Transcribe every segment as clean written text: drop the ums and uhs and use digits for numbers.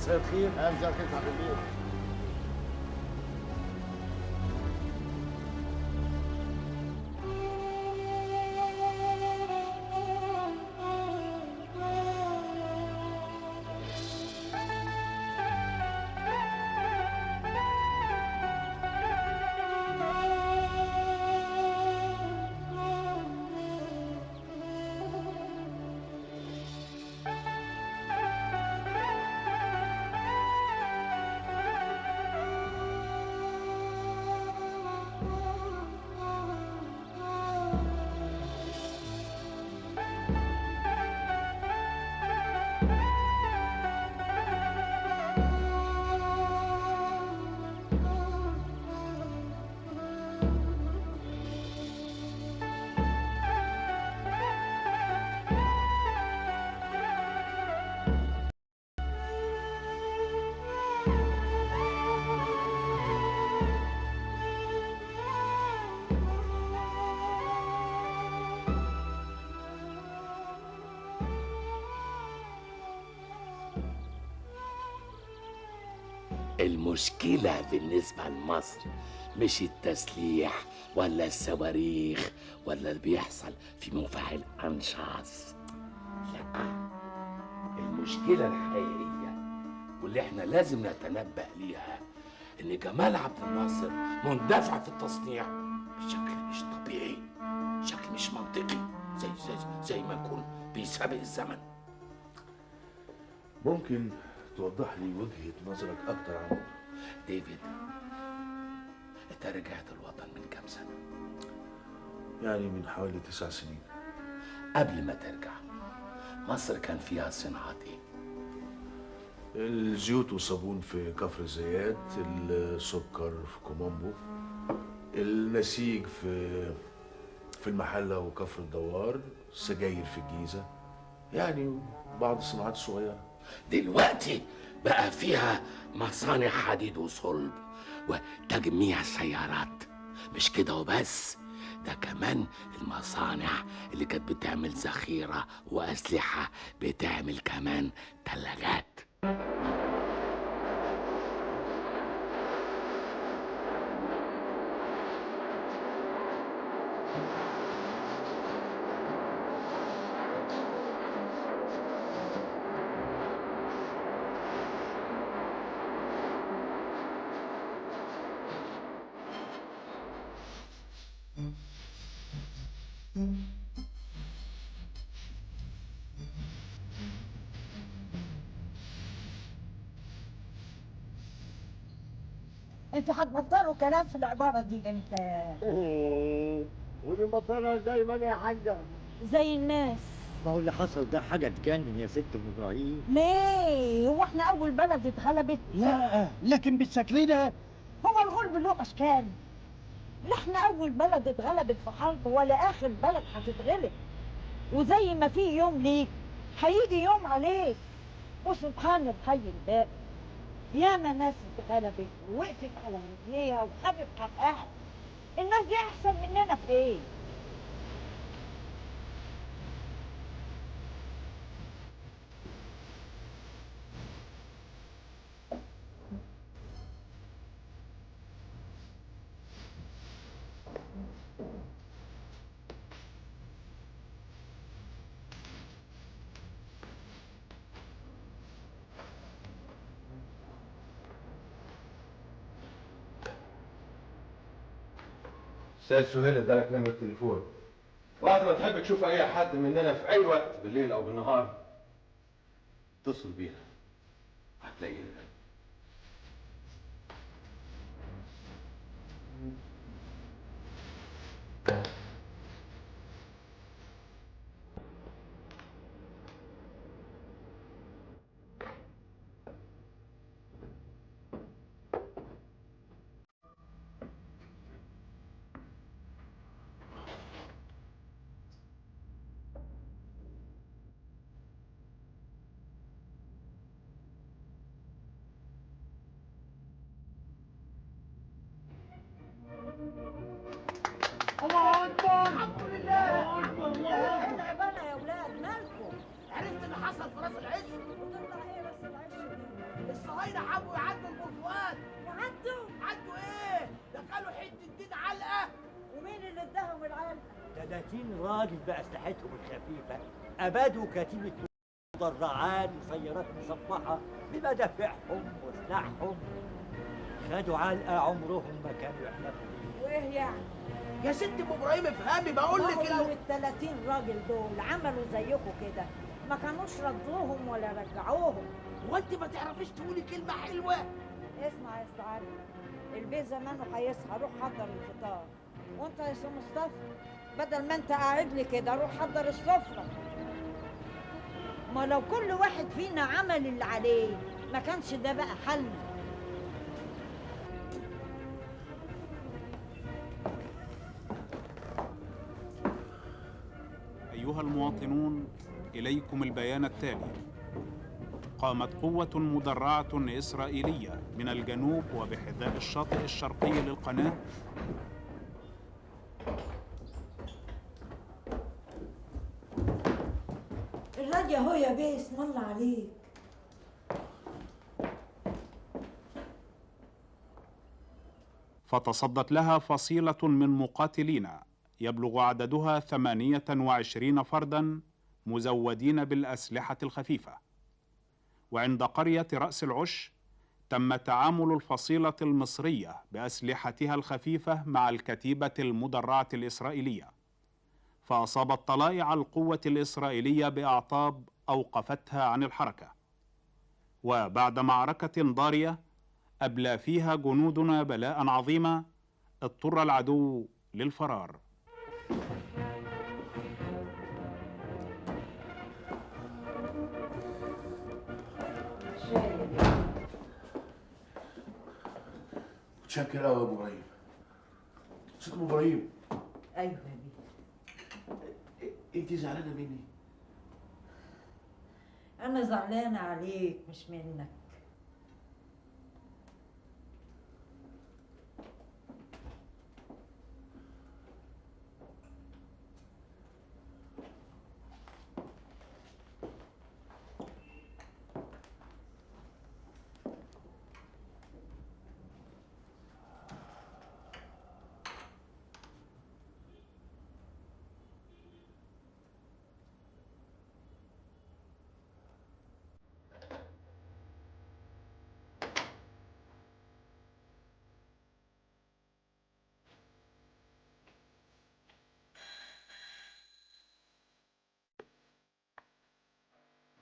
مساء الخير. مساء الخير يا حبيبي. المشكلة بالنسبة لمصر مش التسليح ولا الصواريخ ولا اللي بيحصل في مفاعل أنشاص. لا، المشكلة الحقيقية واللي احنا لازم نتنبأ ليها إن جمال عبد الناصر مندفع في التصنيع بشكل مش طبيعي، شكل مش منطقي، زي ما يكون بيسابق الزمن. ممكن توضح لي وجهة نظرك أكتر عن الموضوع؟ ديفيد، انت رجعت الوطن من كام سنة؟ يعني من حوالي 9 سنين. قبل ما ترجع مصر كان فيها صناعات ايه؟ الزيوت والصابون في كفر زيات، السكر في كومامبو، النسيج في المحلة وكفر الدوار، السجاير في الجيزة، يعني بعض الصناعات الصغيرة. دلوقتي بقى فيها مصانع حديد وصلب وتجميع سيارات. مش كده وبس، ده كمان المصانع اللي كانت بتعمل ذخيرة وأسلحة بتعمل كمان تلاجات. انتوا هتبطلوا كلام في العبارة دي امتى؟ ودي مطرة زي ما انا يا حاجة. زي الناس. ما هو اللي حصل ده حاجة تجنن يا ست ام ابراهيم. ليه؟ هو احنا أول بلد اتغلبت؟ لا لكن بالشكل هو الغلب له أشكال؟ لا احنا أول بلد اتغلبت في حرب ولا آخر بلد هتتغلب. وزي ما في يوم ليك هيجي يوم عليك. وسبحان الحي الباقي، ياما ناس اتغلبت ووقفت على رجليها وخدت حقها. الناس دي أحسن مننا في إيه؟ استاذ سهيل ادالك نمرة التليفون. وقت ما تحب تشوف اي حد مننا في اي وقت بالليل او بالنهار اتصل بيها هتلاقيها. اداهم العلقه. 30 راجل بأسلحتهم الخفيفة أبادوا كتيبة مدرعات وسيارات مصفحة بمدافعهم وسلاحهم. خدوا علقة عمرهم ما كانوا يحلموا بيها. وايه يعني؟ يا ست ام ابراهيم افهمي بقول ما هو لك لو ال30 راجل دول عملوا زيكم كده ما كانوش ردوهم ولا رجعوهم. وانت ما تعرفيش تقولي كلمه حلوه. اسمع يا استاذ علي، البيه زمانه هيصحى، روح حضر الفطار. وانت يا استاذ مصطفى بدل ما انت قاعد لي كده روح حضر السفره. ما لو كل واحد فينا عمل اللي عليه ما كانش ده بقى حل. أيها المواطنون، إليكم البيان التالي. قامت قوة مدرعة إسرائيلية من الجنوب وبحذاء الشاطئ الشرقي للقناة الراديو اهو يا بيه، اسم الله عليك. فتصدت لها فصيلة من مقاتلين يبلغ عددها 28 فرداً مزودين بالأسلحة الخفيفة. وعند قرية رأس العش تم تعامل الفصيلة المصرية بأسلحتها الخفيفة مع الكتيبة المدرعة الإسرائيلية، فأصابت طلائع القوة الإسرائيلية بأعطاب أوقفتها عن الحركة. وبعد معركة ضارية أبلى فيها جنودنا بلاء عظيما اضطر العدو للفرار. متشكر قوي يا ابو ابراهيم. ست ام ابراهيم، ايوه يا بيه. انت زعلانه مني؟ انا زعلانه عليك مش منك.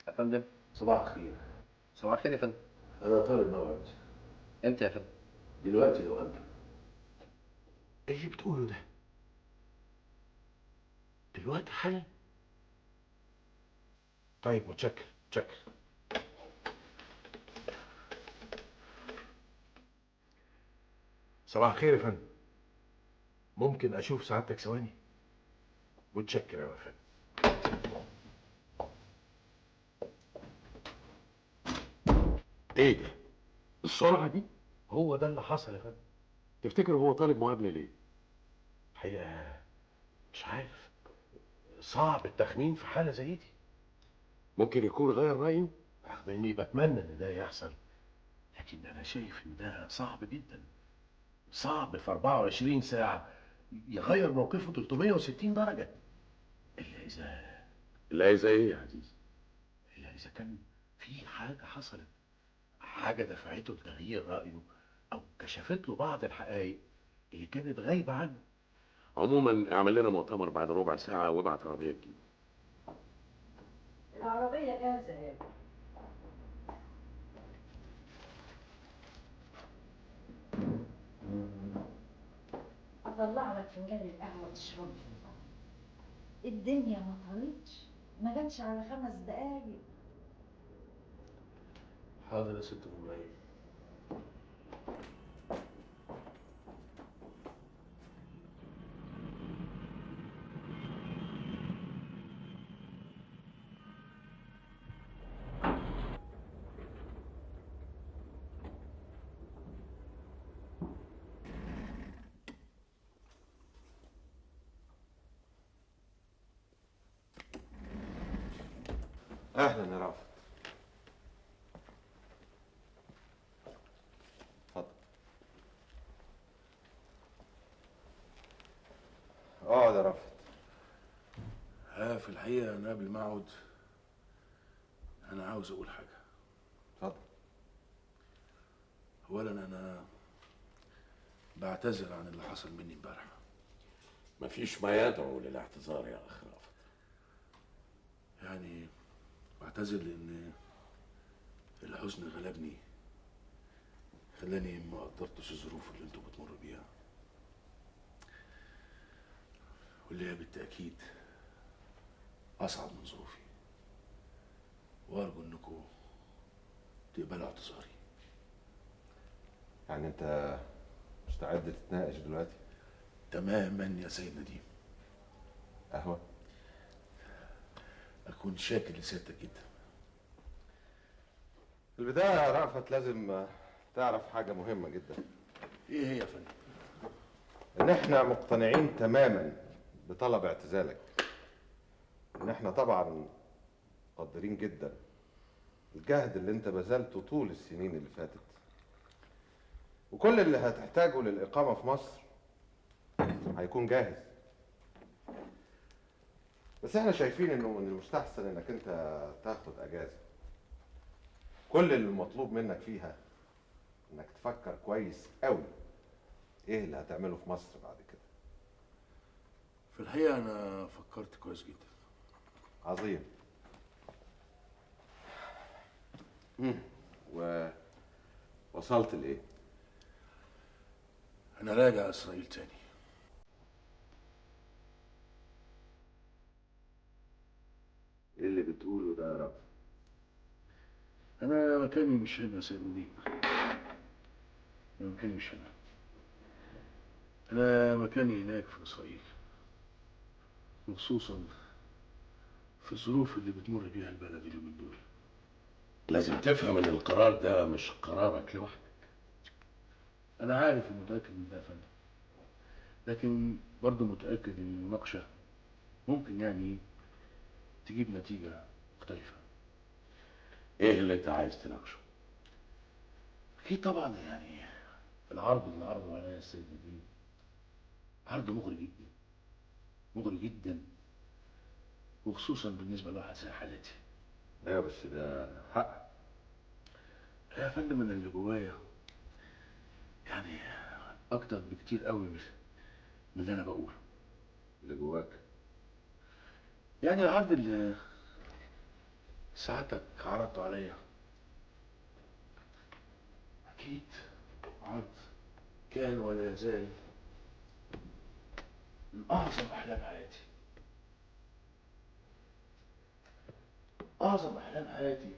يا فندم. صباح الخير. صباح الخير يا فندم. انا طالب موعد. امتى يا فندم؟ دلوقتي لو امكن. ايه اللي بتقوله ده؟ دلوقتي حالا؟ طيب متشكر متشكر. صباح الخير يا فندم. ممكن اشوف سعادتك ثواني؟ متشكر يا فندم. ايه ده؟ السرعة دي؟ هو ده اللي حصل يا فندم. تفتكر هو طالب مقابلة ليه؟ الحقيقة مش عارف، صعب التخمين في حالة زي دي. ممكن يكون غير رأيه؟ رغم اني بتمنى ان ده يحصل، لكن انا شايف ان ده صعب جدا. صعب في 24 ساعة يغير موقفه 360 درجة. لا ايه يا عزيز؟ إلا إذا كان في حاجة حصلت، حاجة دفعته لتغيير رأيه أو كشفت له بعض الحقائق اللي كانت غايبة عنه. عموما اعمل لنا مؤتمر بعد ربع ساعة وابعت عربية جديدة. العربيه جاهزه يا بيه. اطلع لك فنجان القهوه تشربه. الدنيا ما طارتش، ما جاتش على 5 دقايق. حاضر يا ست ابراهيم. اهلا يا رافت. اتفضل. الحقيقة أنا قبل ما أقعد أنا عاوز أقول حاجة. اتفضل. أولا أنا بعتذر عن اللي حصل مني امبارح. مفيش ما يدعو للاعتذار يا اخ رافض. يعني بعتذر لأن الحزن غلبني، خلاني ما قدرتش الظروف اللي انتوا بتمروا بيها، واللي هي بالتأكيد أصعب من ظروفي، وأرجو إنكم تقبلوا اعتذاري. يعني انت مستعد تتناقش دلوقتي؟ تماما يا سيد نديم. قهوة؟ أكون شاكر لسيادتك جدا. في البداية يا رأفت لازم تعرف حاجة مهمة جدا. إيه هي يا فندم؟ إن إحنا مقتنعين تماما بطلب اعتزالك. إن إحنا طبعا مقدرين جدا الجهد اللي أنت بذلته طول السنين اللي فاتت، وكل اللي هتحتاجه للإقامة في مصر هيكون جاهز. بس إحنا شايفين إنه من المستحسن إنك أنت تاخد أجازة. كل اللي المطلوب منك فيها انك تفكر كويس قوي ايه اللي هتعمله في مصر بعد كده. في الحقيقة أنا فكرت كويس جدا. عظيم. ووصلت لايه؟ أنا راجع إسرائيل تاني. ايه اللي بتقوله ده يا رب؟ أنا مكاني مش هنا يا سيد نديم. أنا مكاني مش هنا. أنا مكاني هناك في إسرائيل، وخصوصا في الظروف اللي بتمر بيها البلد اليومين دول. لازم تفهم ان القرار ده مش قرارك لوحدك. أنا عارف ومتأكد من ده يا فندم، لكن برضه متأكد إن المناقشة ممكن يعني تجيب نتيجة مختلفة. ايه اللي انت عايز تناقشه؟ أكيد طبعا يعني العرض اللي عرضه عليا السيد نديم عرض مغري جدا، مغري جدا، وخصوصا بالنسبة لواحد زي حالتي. ايوه بس ده حق. يا فندم أنا اللي جوايا يعني أكتر بكتير قوي من اللي أنا بقوله. اللي جواك يعني العرض اللي ساعتك عرضته عليا أكيد عرض كان ولا يزال من أعظم أحلام حياتي. أعظم أحلام حياتي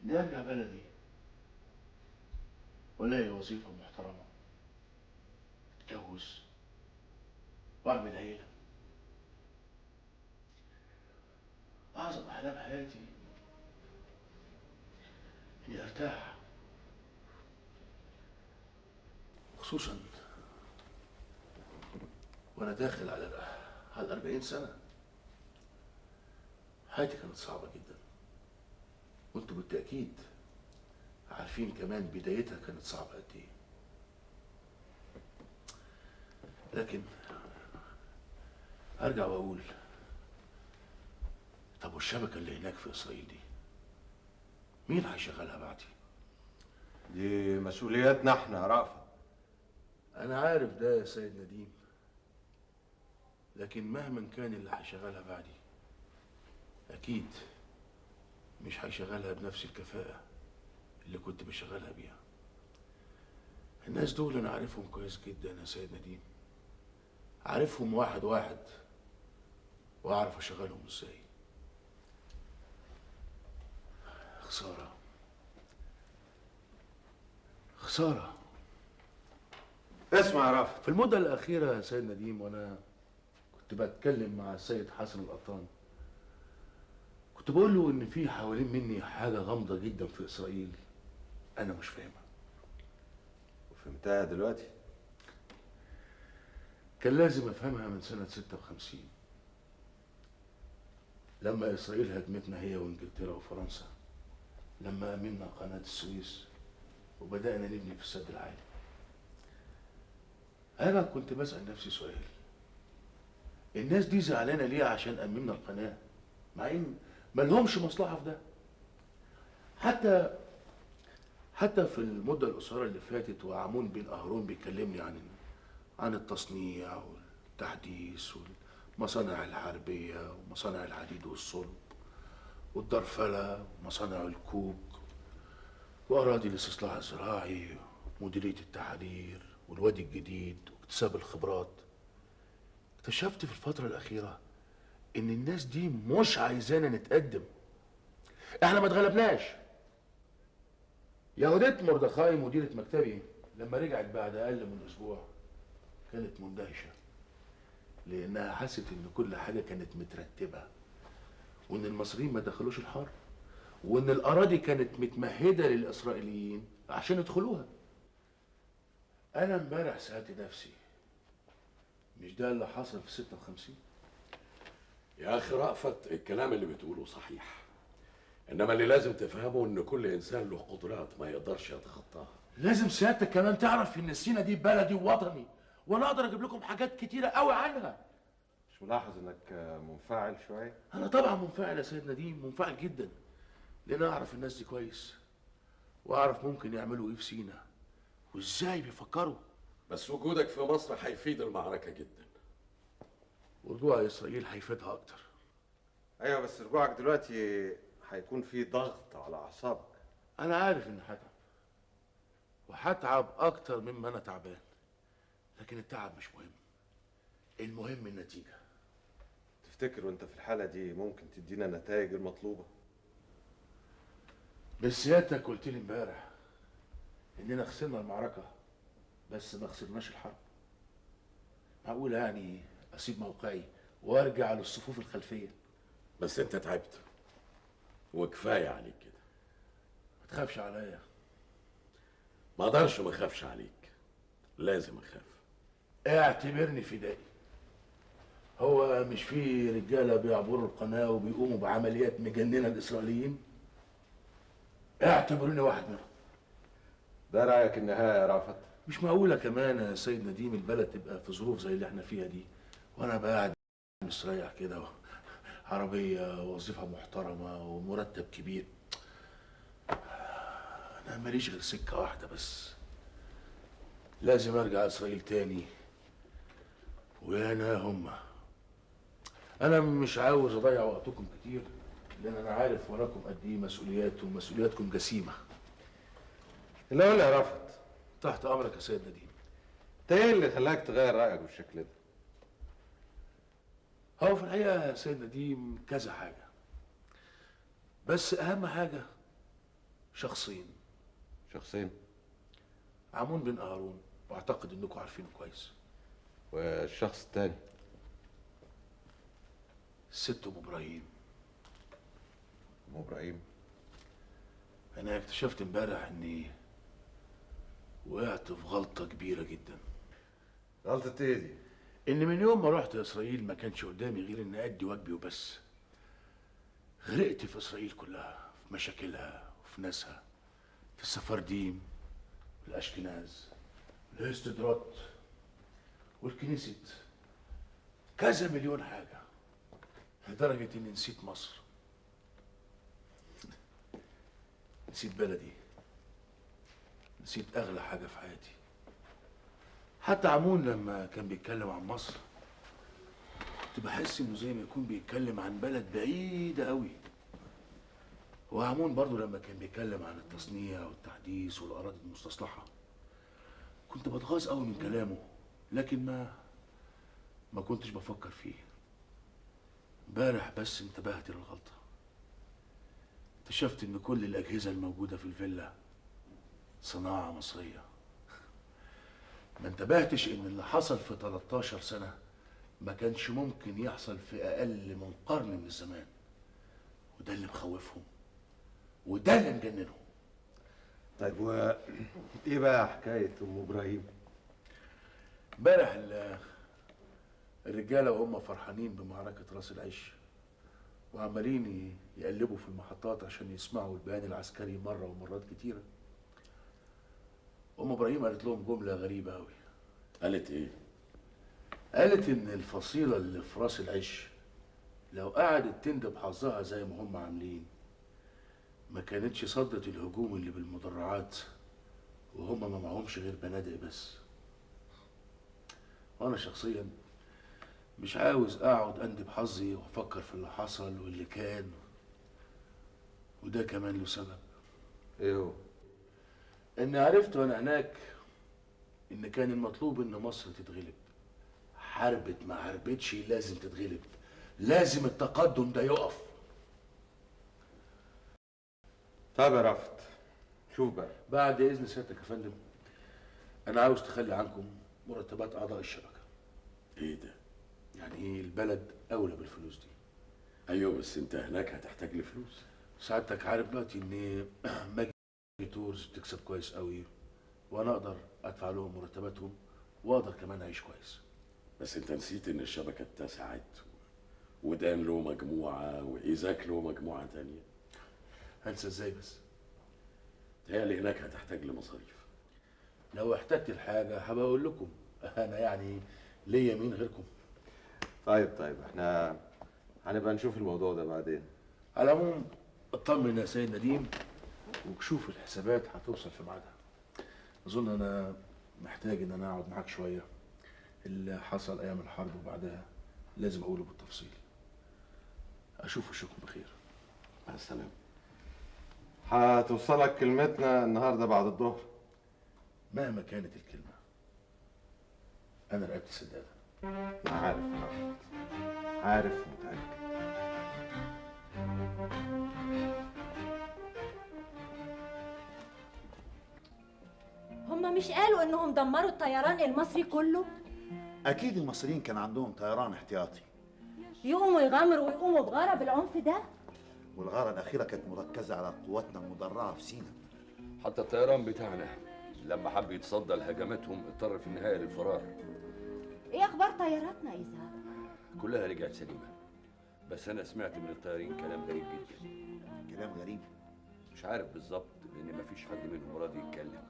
إني أرجع بلدي وألاقي وظيفة محترمة، أتجوز وأعمل عيلة. أعظم أحلام حياتي إني أرتاح، خصوصا وأنا داخل على 40 سنة. حياتي كانت صعبة جدا، وانتوا بالتأكيد عارفين كمان بدايتها كانت صعبة قد ايه. لكن ارجع واقول طب والشبكة اللي هناك في اسرائيل دي مين هيشغلها بعدي؟ دي مسؤولياتنا احنا يا رأفت. انا عارف ده يا سيد نديم، لكن مهما كان اللي هيشغلها بعدي اكيد مش هيشغلها بنفس الكفاءة اللي كنت بشغلها بيها. الناس دول انا عارفهم كويس جدا يا سيد نديم، عارفهم واحد واحد، واعرف اشغلهم ازاي. خسارة، خسارة. اسمع يا رأفت، في المدة الأخيرة يا سيد نديم وأنا كنت بتكلم مع السيد حسن القطان، كنت بقول له إن في حوالين مني حاجة غامضة جدا في إسرائيل أنا مش فاهمها. وفهمتها دلوقتي؟ كان لازم أفهمها من سنة 56 لما إسرائيل هجمتنا هي وإنجلترا وفرنسا، لما أمنا قناة السويس وبدأنا نبني في السد العالي. أنا كنت بسأل نفسي سؤال، الناس دي زعلانه ليه عشان اممنا القناه، مع ان ما لهمش مصلحه في ده. حتى في المده القصيره اللي فاتت وعمون بن اهرون بيكلمني عن التصنيع والتحديث والمصانع الحربيه ومصانع الحديد والصلب والدرفله ومصانع الكوك واراضي الاستصلاح الزراعي ومديريه التحرير والوادي الجديد واكتساب الخبرات. اكتشفت في الفتره الاخيره ان الناس دي مش عايزانا نتقدم. احنا ما اتغلبناش. يهودية مردخاي مديرة مكتبي لما رجعت بعد اقل من اسبوع كانت مندهشة، لانها حست ان كل حاجة كانت مترتبة، وان المصريين ما دخلوش الحرب، وان الاراضي كانت متمهدة للاسرائيليين عشان يدخلوها. انا امبارح سألت نفسي، مش ده اللي حصل في 56؟ يا اخي رأفت، الكلام اللي بتقوله صحيح، انما اللي لازم تفهمه ان كل انسان له قدرات ما يقدرش يتخطاها. لازم سيادتك كمان تعرف ان سينا دي بلدي ووطني، وانا اقدر اجيب لكم حاجات كتيره قوي عنها. مش ملاحظ انك منفعل شويه؟ انا طبعا منفعل يا سيد نديم، منفعل جدا، لان اعرف الناس دي كويس، واعرف ممكن يعملوا ايه في سينا وازاي بيفكروا. بس وجودك في مصر هيفيد المعركه جدا، ورجوع اسرائيل هيفيدها اكتر. ايوه، بس رجوعك دلوقتي هيكون في ضغط على اعصابك. انا عارف اني هتعب، وهتعب اكتر مما انا تعبان، لكن التعب مش مهم، المهم النتيجه. تفتكر وانت في الحاله دي ممكن تدينا النتائج المطلوبه؟ بس سيادتك قلت لي امبارح اننا خسرنا المعركه بس ما خسرناش الحرب. معقول يعني اسيب موقعي وارجع للصفوف الخلفيه؟ بس انت تعبت وكفايه عليك كده. ما تخافش عليا. ما اقدرش ما اخافش عليك، لازم اخاف. اعتبرني فدائي. هو مش في رجاله بيعبروا القناه وبيقوموا بعمليات مجننه الاسرائيليين؟ اعتبروني واحد منهم. ده رايك النهايه يا رافت؟ مش معقوله كمان يا سيد نديم البلد تبقى في ظروف زي اللي احنا فيها دي وانا بقى قاعد مستريح كده، عربيه ووظيفه محترمه ومرتب كبير. انا ماليش غير سكه واحده بس، لازم ارجع اسرائيل تاني وانا هما. انا مش عاوز اضيع وقتكم كتير، لان انا عارف وراكم قد ايه مسؤوليات ومسؤولياتكم جسيمه. لا ولا يا رافت؟ تحت امرك يا سيد نديم. انت ايه اللي خلاك تغير رايك بالشكل ده؟ هو في الحقيقه يا سيد نديم كذا حاجه، بس اهم حاجه شخصين. شخصين؟ عمون بن اهرون، واعتقد انكم عارفينه كويس. والشخص التاني؟ الست ام ابراهيم. ام ابراهيم؟ انا اكتشفت امبارح اني وقعت في غلطه كبيره جدا. غلطة ايه دي؟ ان من يوم ما رحت اسرائيل ما كانش قدامي غير ان ادي واجبي وبس. غرقت في اسرائيل كلها، في مشاكلها وفي ناسها، في السفارديم والاشكناز والهستدرات والكنيست، كذا مليون حاجه، لدرجه اني نسيت مصر، نسيت بلدي، نسيت اغلى حاجه في حياتي. حتى عمون لما كان بيتكلم عن مصر كنت بحس انه زي ما يكون بيتكلم عن بلد بعيده قوي. وعمون برضو لما كان بيتكلم عن التصنيع والتحديث والاراضي المستصلحه كنت بتغاظ قوي من كلامه، لكن ما كنتش بفكر فيه. امبارح بس انتبهت للغلطه، اكتشفت ان كل الاجهزه الموجوده في الفيلا صناعه مصريه. ما انتبهتش ان اللي حصل في 13 سنه ما كانش ممكن يحصل في اقل من قرن من الزمان، وده اللي مخوفهم وده اللي مجننهم. طيب ايه بقى حكايه ام ابراهيم؟ امبارح الرجاله وهم فرحانين بمعركه راس العش وعمالين يقلبوا في المحطات عشان يسمعوا البيان العسكري مره ومرات كتيره، ام ابراهيم قالت لهم جمله غريبه قوي. قالت ايه؟ قالت ان الفصيلة اللي في راس العش لو قعدت تندب حظها زي ما هم عاملين ما كانتش صدت الهجوم اللي بالمدرعات وهم ما معهمش غير بنادق بس. وانا شخصيا مش عاوز اقعد اندب حظي وافكر في اللي حصل واللي كان، وده كمان له سبب. ايه هو؟ اني عرفت وانا هناك ان كان المطلوب ان مصر تتغلب. حاربت ما حاربتش لازم تتغلب، لازم التقدم ده يقف. طب يا رافت، شوف بقى. بعد اذن سيادتك يا فندم، انا عاوز تخلي عنكم مرتبات اعضاء الشبكه. ايه ده؟ يعني ايه؟ البلد اولى بالفلوس دي. ايوه بس انت هناك هتحتاج لفلوس. سعادتك عارف دلوقتي ان ماجي تورز بتكسب كويس قوي، وانا اقدر ادفع لهم مرتباتهم واقدر كمان اعيش كويس. بس انت نسيت ان الشبكه اتسعت، ودان له مجموعه وايزاك له مجموعه تانية. هنسى ازاي بس؟ تهيألي هناك هتحتاج لمصاريف. لو احتجت الحاجه هبقى اقول لكم، انا يعني ليا مين غيركم. طيب احنا هنبقى نشوف الموضوع ده بعدين. على العموم اطمن يا سيد نديم وشوف الحسابات هتوصل في ميعادها. اظن انا محتاج ان انا اقعد معاك شويه. اللي حصل ايام الحرب وبعدها لازم اقوله بالتفصيل. اشوف وشكم بخير. مع السلامه. هتوصلك كلمتنا النهارده بعد الظهر. مهما كانت الكلمه انا رقبتي سداده. عارف عارف ومتأكد. هما مش قالوا انهم دمروا الطيران المصري كله؟ اكيد المصريين كان عندهم طيران احتياطي، يقوموا يغامروا ويقوموا بغارة بالعنف ده؟ والغاره الاخيره كانت مركزه على قواتنا المدرعه في سيناء. حتى الطيران بتاعنا لما حب يتصدى لهجماتهم اضطر في النهايه للفرار. ايه اخبار طياراتنا يا إسحاق؟ كلها رجعت سليمه، بس انا سمعت من الطيارين كلام غريب جدا. كلام غريب؟ مش عارف بالظبط لان مفيش حد منهم راضي يتكلم،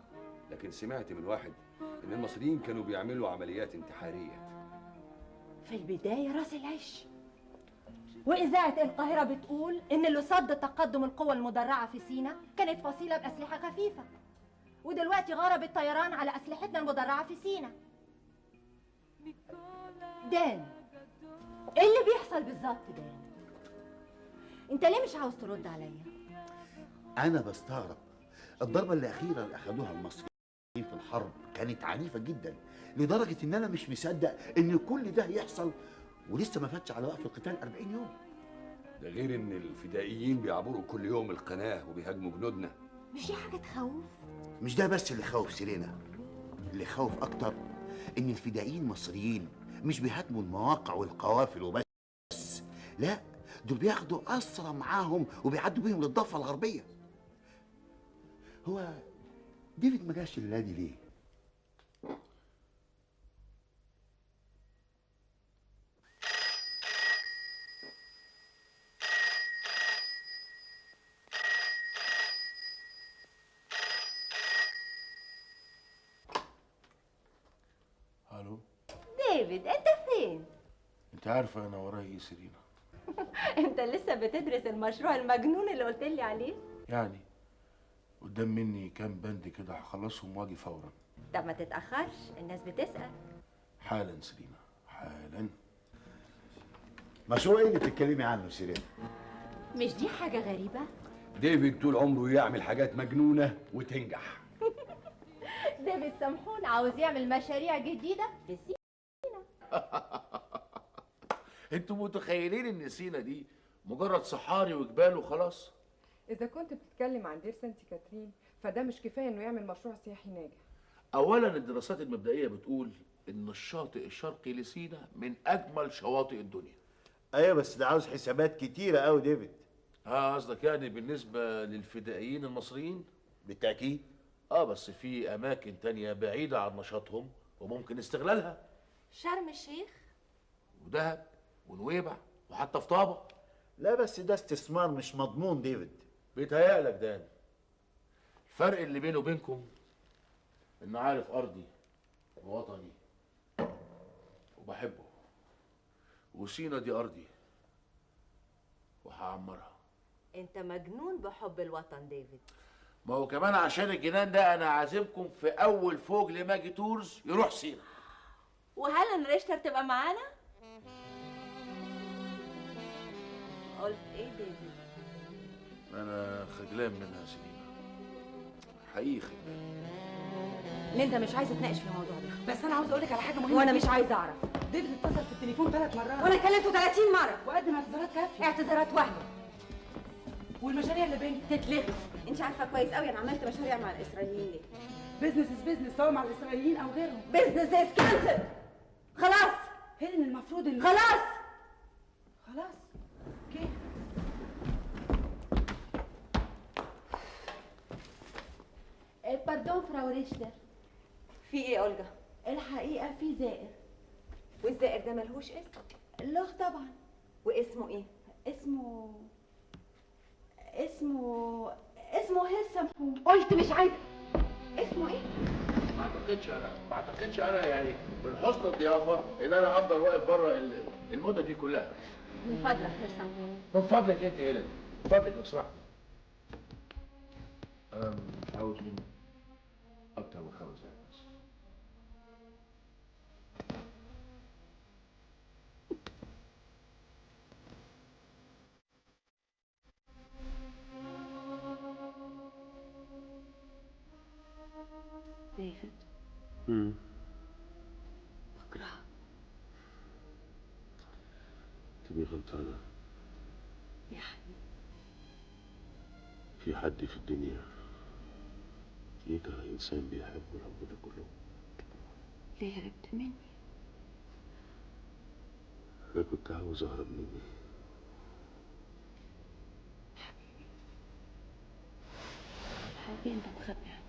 لكن سمعت من واحد ان المصريين كانوا بيعملوا عمليات انتحاريه. في البداية راس العش، وإذاعة القاهرة بتقول إن اللي صد تقدم القوى المدرعة في سيناء كانت فصيلة بأسلحة خفيفة، ودلوقتي غرب الطيران على أسلحتنا المدرعة في سيناء. دان، إيه اللي بيحصل بالظبط دان؟ أنت ليه مش عاوز ترد عليا؟ انا بستغرب. الضربه الاخيره اللي اخذوها المصريين في الحرب كانت عنيفه جدا، لدرجه ان انا مش مصدق ان كل ده يحصل ولسه ما فاتش على وقف القتال 40 يوم. ده غير ان الفدائيين بيعبروا كل يوم القناه وبيهاجموا جنودنا. مش دي حاجة تخوف؟ مش ده بس اللي خوف سيرينا، اللي خوف اكتر ان الفدائيين المصريين مش بيهاجموا المواقع والقوافل وبس، لا دول بياخدوا اسرى معاهم وبيعدوا بيهم للضفه الغربيه. هو ديفيد ما جاش الليله دي ليه؟ الو، ديفيد أنت فين؟ انت عارفه انا ورايا ايه سيرينا؟ أنت لسه بتدرس المشروع المجنون اللي قلت لي عليه؟ يعني قدام مني كام بند كده هخلصهم واجي فورا. طب ما تتأخرش، الناس بتسأل. حالا سيرينا حالا. مشروع ايه اللي بتتكلمي عنه سيرينا؟ مش دي حاجة غريبة؟ ديفيد طول عمره يعمل حاجات مجنونه وتنجح. ديفيد سمحون عاوز يعمل مشاريع جديدة في سينا. انتوا متخيلين ان سينا دي مجرد صحاري وجبال وخلاص؟ إذا كنت بتتكلم عن دير سانت كاترين فده مش كفاية إنه يعمل مشروع سياحي ناجح. اولا الدراسات المبدئيه بتقول ان الشاطئ الشرقي لسينا من اجمل شواطئ الدنيا. ايوه بس ده عاوز حسابات كتيره قوي ديفيد. قصدك يعني بالنسبه للفدائيين المصريين؟ بالتاكيد. بس في اماكن تانية بعيده عن نشاطهم وممكن استغلالها. شرم الشيخ ودهب ونويبع وحتى في طابة. لا بس ده استثمار مش مضمون ديفيد. بيتهيألك دان. الفرق اللي بينه وبينكم إن عارف أرضي ووطني وبحبه، وسينا دي ارضي وهعمرها. انت مجنون بحب الوطن ديفيد. ما هو كمان عشان الجنان ده انا عازمكم في اول فوج لماجي تورز يروح سينا. وهل ريشتر تبقى معانا؟ قلت ايه ديفيد؟ انا خجلان منها سينا، حقيقي خجلان. ليندا مش عايزه اتناقش في الموضوع ده، بس انا عاوز اقول لك على حاجه مهمه. وانا مش عايزه اعرف. ديفيد اتصل في التليفون 3 مرات وانا كلمته 30 مره وقدم اعتذارات كافيه. اعتذارات وهمي. والمشاريع اللي بيني تتلغي. انت عارفه كويس قوي انا عملت مشاريع مع الاسرائيليين ليه. بزنس از بزنس، سواء مع الاسرائيليين او غيرهم. بزنس از كانسل. خلاص هيلين المفروض ان خلاص اوكي. باردون فراو ريشتر. في ايه يا اولجا؟ الحقيقه في زائر. والزائر ده ملهوش اسم؟ له طبعا. واسمه ايه؟ اسمه هيرسم. قلت مش عايزه. اسمه ايه؟ ما اعتقدش انا يعني من حسن الضيافه ان انا افضل واقف بره المده دي كلها. من فضلك هيرسم. من فضلك انت يا هيلين، من فضلك لو سمحت. انا مش عاوز منك اكتر من 5 دقايق بس. ديفيد بكرهك. تبقي غلطانة. يا حبيبي في حد في الدنيا يكره إنسان بيحبه الحب ده كله؟ ليه هربت مني؟ أنا كنت عاوز أهرب مني. حبيبي انت مخبي عني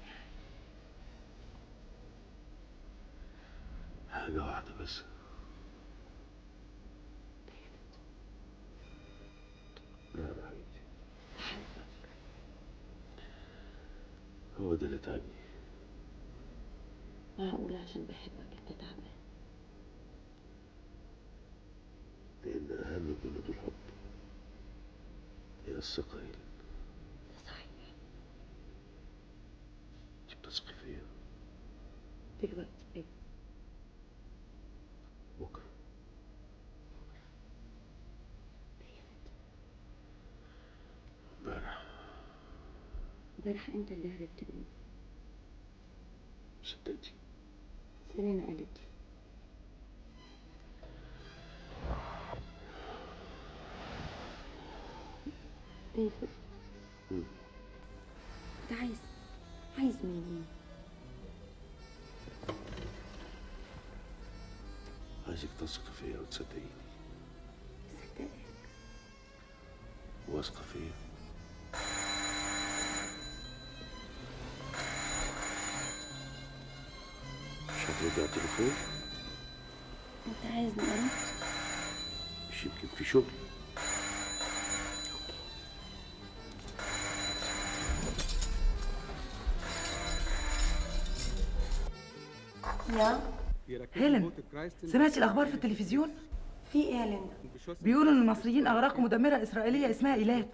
حاجة واحدة بس. لا يا حبيبتي، هو ده اللي تعبني. معقول عشان بحبك انت تعبان؟ لأن أهم بنود الحب هي الثقة. صحيح. أنت بتثقي فيا؟ دلوقتي ايه؟ بكرة. امبارح انت اللي هربت مني. صدقتي؟ سيرينا قالت لي. ديفيد انت عايز مني؟ عايزك تثقي فيا وتصدقيني. صدقك. واثقة فيا؟ مش هترد على التليفون؟ انت عايزني ارد؟ مش يمكن في شغل؟ يا هيلين، سمعتي الاخبار في التلفزيون؟ في ايه يا ليندا؟ بيقولوا ان المصريين اغرقوا مدمره اسرائيليه اسمها ايلات.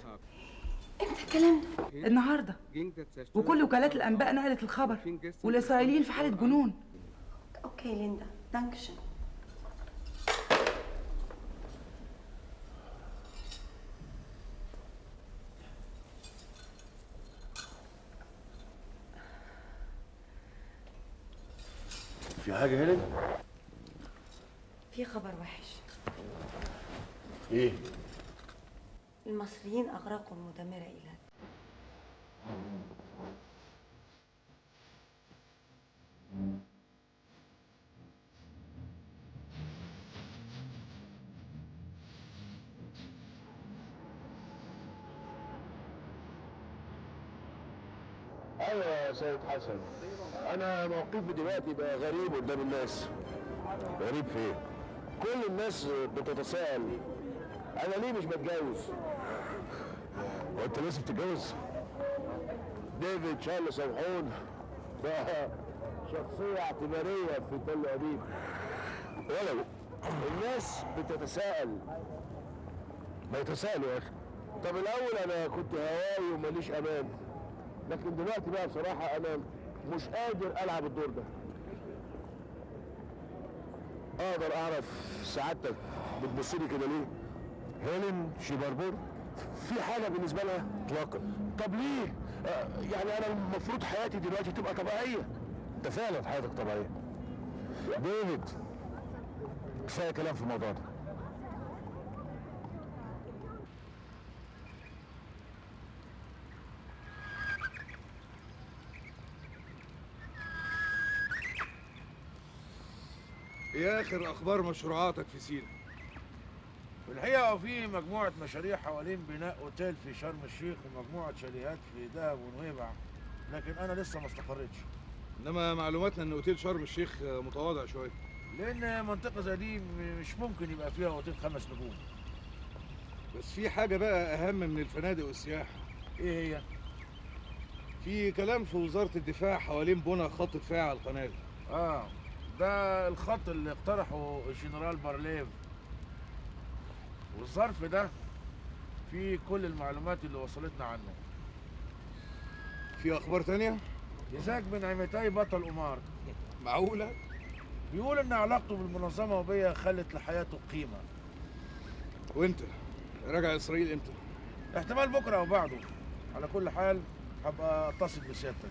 امتى الكلام ده؟ النهارده، وكل وكالات الانباء نقلت الخبر، والاسرائيليين في حاله جنون. اوكي ليندا، دانكشن. في حاجة هيلين؟ في خبر وحش. ايه؟ المصريين اغرقوا المدمره ايلات. ايوه يا سيد حسن، انا موقفي دلوقتي بقى غريب قدام الناس. غريب في ايه؟ كل الناس بتتساءل انا ليه مش بتجوز؟ وانت لسه بتتجوز؟ ديفيد شارل سمحون بقى شخصية اعتبارية في تل أبيب. الناس بتتساءل، ما يتساءلوا يا اخي. طب الاول انا كنت هواي وماليش امان، لكن دلوقتي بقى بصراحه انا مش قادر العب الدور ده. اقدر اعرف سعادتك بتبص لي كده ليه؟ هيلين شيبربور في حاجه بالنسبه لها؟ اطلاقا. طب ليه؟ يعني انا المفروض حياتي دلوقتي تبقى طبيعيه. انت فعلا حياتك طبيعيه. ديفيد كفايه كلام في الموضوع ده. ايه اخر اخبار مشروعاتك في سينا؟ في الحقيقة في مجموعة مشاريع حوالين بناء اوتيل في شرم الشيخ ومجموعة شاليهات في دهب ونويبع، لكن انا لسه ما استقريتش. انما معلوماتنا ان اوتيل شرم الشيخ متواضع شويه، لان منطقة زي دي مش ممكن يبقى فيها اوتيل 5 نجوم. بس في حاجه بقى اهم من الفنادق والسياحه. ايه هي؟ في كلام في وزاره الدفاع حوالين بنى خط دفاع على القناه. ده الخط اللي اقترحه الجنرال بارليف، والظرف ده فيه كل المعلومات اللي وصلتنا عنه. في اخبار تانية؟ إزاك بن عمتاي بطل قمار. معقولة؟ بيقول ان علاقته بالمنظمة وبيا خلت لحياته قيمة. وانت راجع اسرائيل امتى؟ احتمال بكرة او بعده. على كل حال هبقى اتصل بسيادتك.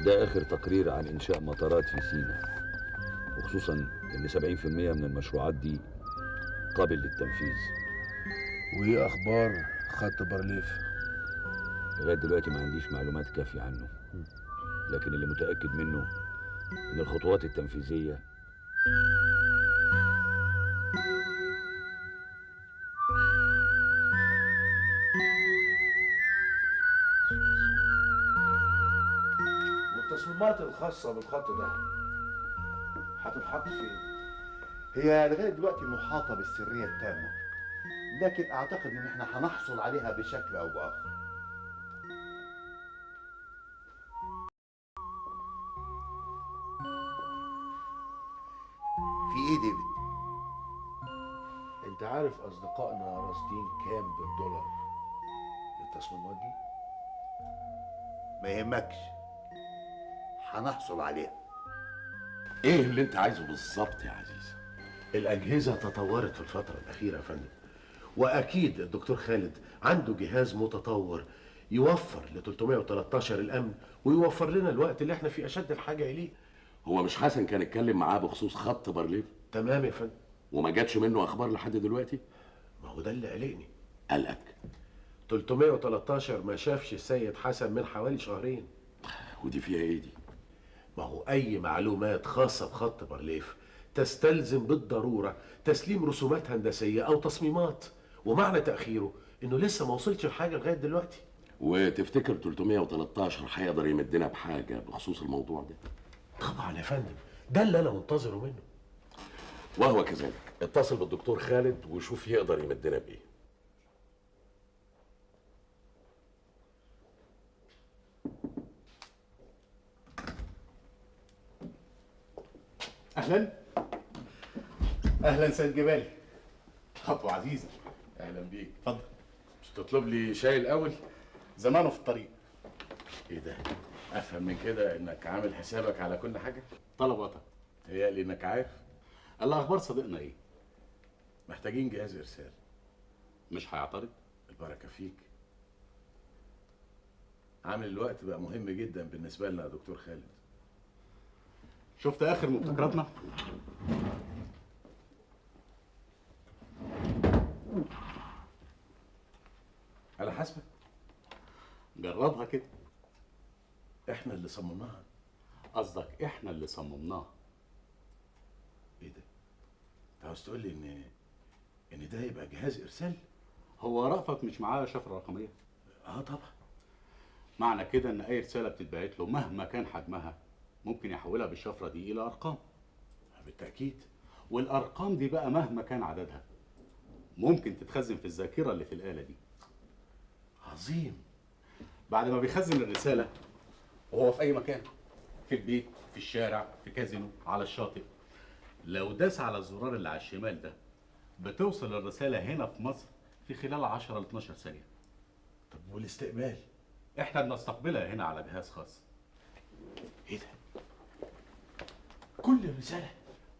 ده آخر تقرير عن إنشاء مطارات في سيناء، وخصوصا إن 70% من المشروعات دي قابل للتنفيذ. وإيه أخبار خط بارليف؟ لغاية دلوقتي ما عنديش معلومات كافية عنه، لكن اللي متأكد منه إن الخطوات التنفيذية والتصميمات الخاصة بالخط ده هتتحط فين؟ هي لغايه دلوقتي محاطه بالسريه التامه، لكن اعتقد ان احنا هنحصل عليها بشكل او باخر. في ايه ديفيد؟ انت عارف اصدقائنا راصدين كام بالدولار للتصميمات دي؟ ما يهمكش، هنحصل عليها. ايه اللي انت عايزه بالظبط يا عزيز؟ الأجهزة تطورت في الفترة الأخيرة يا فندم، وأكيد الدكتور خالد عنده جهاز متطور يوفر ل 313 الأمن ويوفر لنا الوقت اللي احنا في أشد الحاجة إليه. هو مش حسن كان اتكلم معاه بخصوص خط بارليف؟ تمام يا فندم. وما جاتش منه أخبار لحد دلوقتي؟ ما هو ده اللي قلقني. قلقك؟ 313 ما شافش السيد حسن من حوالي شهرين. ودي فيها ايه دي؟ ما هو أي معلومات خاصة بخط بارليف تستلزم بالضرورة تسليم رسومات هندسية أو تصميمات، ومعنى تأخيره إنه لسه ما وصلش لحاجة لغاية دلوقتي. وتفتكر 313 هيقدر يمدنا بحاجة بخصوص الموضوع ده؟ طبعا يا فندم، ده اللي أنا منتظره منه. وهو كذلك. اتصل بالدكتور خالد وشوف يقدر يمدنا بإيه. اهلا اهلا سيد جبالي، خطوه عزيزه. اهلا بيك. اتفضل. مش تطلب لي شاي الاول؟ زمانه في الطريق. ايه ده؟ افهم من كده انك عامل حسابك على كل حاجه؟ طلباتك. تهيألي انك عارف. الاخبار صديقنا ايه؟ محتاجين جهاز إرسال. مش هيعترض؟ البركة فيك. عامل الوقت بقى مهم جدا بالنسبة لنا يا دكتور خالد. شفت اخر مبتكراتنا؟ على حسبك. جربها كده. احنا اللي صممناها. قصدك احنا اللي صممناها. ايه ده؟ انت عاوز تقول لي ان ده يبقى جهاز ارسال؟ هو رأفت مش معاه شفرة رقمية؟ طبعا. معنى كده ان اي رسالة بتتبعت له مهما كان حجمها ممكن يحولها بالشفرة دي الى ارقام. بالتأكيد. والارقام دي بقى مهما كان عددها ممكن تتخزن في الذاكرة اللي في الآلة دي. عظيم. بعد ما بيخزن الرسالة وهو في اي مكان، في البيت، في الشارع، في كازينو، على الشاطئ، لو داس على الزرار اللي على الشمال ده بتوصل الرسالة هنا في مصر في خلال 10 ل 12 ثانية. طب والاستقبال؟ احنا بنستقبلها هنا على جهاز خاص. ايه ده؟ كل رسالة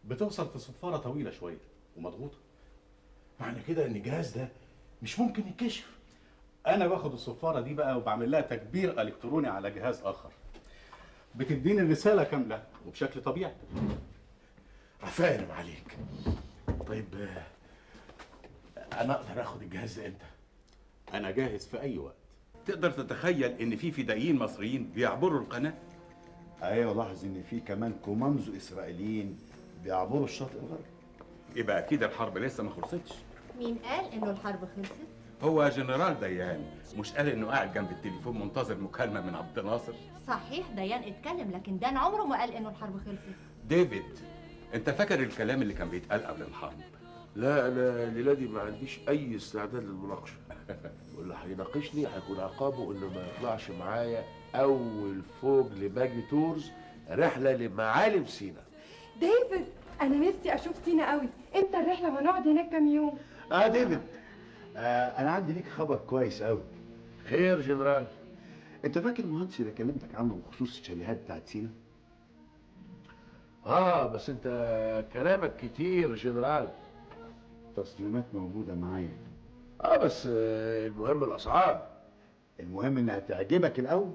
بتوصل في صفارة طويلة شوية ومضغوطة. معنى كده ان الجهاز ده مش ممكن يتكشف. انا باخد الصفارة دي بقى وبعمل لها تكبير الكتروني على جهاز اخر، بتديني الرسالة كاملة وبشكل طبيعي. عفانم عليك. طيب انا اقدر اخد الجهاز ده امتى؟ انا جاهز في اي وقت. تقدر تتخيل ان في فدائيين مصريين بيعبروا القناه؟ ايوه، لاحظ ان في كمان كومانزو اسرائيليين بيعبروا الشاطئ الغربي. يبقى اكيد الحرب لسه ما خلصتش. مين قال انه الحرب خلصت؟ هو جنرال ديان مش قال انه قاعد جنب التليفون منتظر مكالمه من عبد الناصر؟ صحيح ديان اتكلم، لكن دان عمره ما قال انه الحرب خلصت. ديفيد، انت فاكر الكلام اللي كان بيتقال قبل الحرب؟ لا، انا الليله دي ما عنديش اي استعداد للمناقشه. واللي هيناقشني هيكون عقابه انه ما يطلعش معايا اول فوق لباجي تورز رحله لمعالم سينا. ديفيد، انا نفسي اشوف سينا قوي. امتى الرحله ونقعد هناك كام يوم؟ ديفيد، انا عندي ليك خبر كويس قوي. خير جنرال؟ انت فاكر المهندس اللي كلمتك عنه بخصوص الشاليهات بتاعت سينا؟ بس انت كلامك كتير جنرال. تصميمات موجوده معايا. بس المهم الاسعار. المهم انها تعجبك الاول.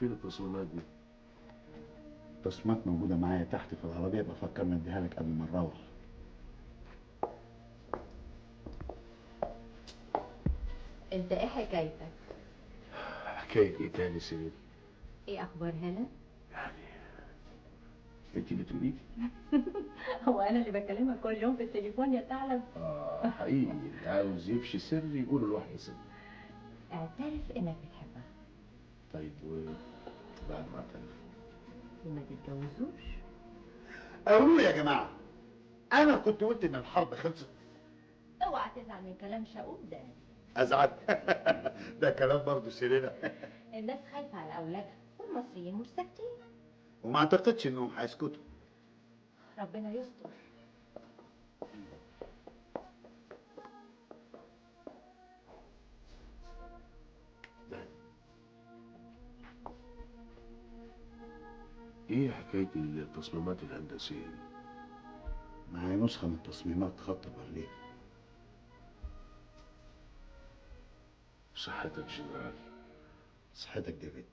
فين التصميمات دي؟ التصميمات موجوده معايا تحت في العربيه، بفكر نديها لك قبل ما نروح. انت ايه حكايتك؟ حكايه ايه تاني سيدي؟ ايه اخبار هلا؟ انت اللي تقولي؟ هو انا اللي بكلمك كل يوم في التليفون يا ثعلب؟ حقيقي اللي عاوز يفشي سر يقول لواحده سر. اعترف انك بتحبها. طيب وبعد ما اعترف وما تتجوزوش؟ قولوا يا جماعه، انا كنت قلت ان الحرب خلصت. اوعى تزعل من كلام شقوق ده. ازعل؟ ده كلام برضه سيرينا. الناس خايفه على اولادها والمصريين مش ساكتين. وما اعتقدش انهم هيسكتوا. ربنا يستر. ايه حكايه التصميمات الهندسيه دي؟ ما هي نسخه من تصميمات خط برلين. صحتك جنرال. صحتك ديفيد.